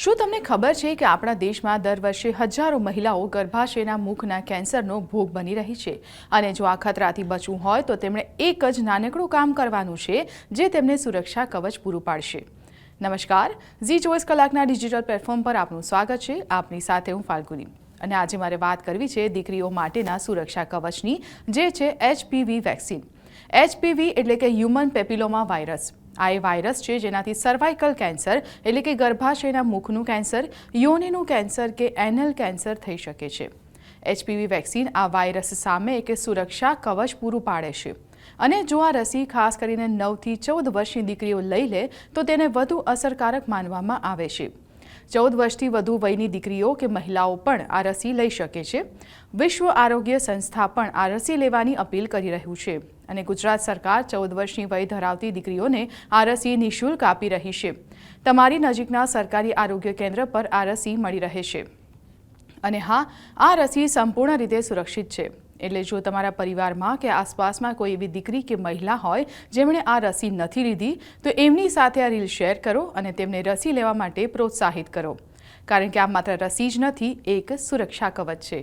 શું તમને ખબર છે કે આપણા દેશમાં દર વર્ષે હજારો મહિલાઓ ગર્ભાશયના મુખના કેન્સરનો ભોગ બની રહી છે અને જો આ ખતરાથી બચવું હોય તો તેમણે એક જ નાનકડું કામ કરવાનું છે જે તેમને સુરક્ષા કવચ પૂરું પાડશે। નમસ્કાર, ઝી 24 કલાકના ડિજિટલ પ્લેટફોર્મ પર આપનું સ્વાગત છે। આપની સાથે હું ફાલ્ગુની અને આજે મારે વાત કરવી છે દીકરીઓ માટેના સુરક્ષા કવચની, જે છે HPV વેક્સિન। HPV એટલે કે હ્યુમન પેપિલોમા વાયરસ। આ એ વાયરસ છે જેનાથી સર્વાઇકલ કેન્સર એટલે કે ગર્ભાશયના મુખનું કેન્સર, યોનિનું કેન્સર કે એનલ કેન્સર થઈ શકે છે। HPV વેક્સિન આ વાયરસ સામે એક સુરક્ષા કવચ પૂરું પાડે છે અને જો આ રસી ખાસ કરીને 9 થી 14 વર્ષની દીકરીઓ લઈ લે તો તેને વધુ અસરકારક માનવામાં આવે છે। 14 વર્ષથી વધુ વયની દીકરીઓ કે મહિલાઓ પણ આ રસી લઈ શકે છે। વિશ્વ આરોગ્ય સંસ્થા પણ આ રસી લેવાની અપીલ કરી રહ્યું છે અને ગુજરાત સરકાર 14 વર્ષની વય ધરાવતી દીકરીઓને આ રસી નિઃશુલ્ક આપી રહી છે। તમારી નજીકના સરકારી આરોગ્ય કેન્દ્ર પર આ રસી મળી રહે છે અને હા, આ રસી સંપૂર્ણ રીતે સુરક્ષિત છે। એટલે જો તમારા પરિવારમાં કે આસપાસમાં કોઈ એવી દીકરી કે મહિલા હોય જેમણે આ રસી નથી લીધી તો એમની સાથે આ રીલ શેર કરો અને તેમને રસી લેવા માટે પ્રોત્સાહિત કરો, કારણ કે આ માત્ર રસી જ નથી, એક સુરક્ષા કવચ છે।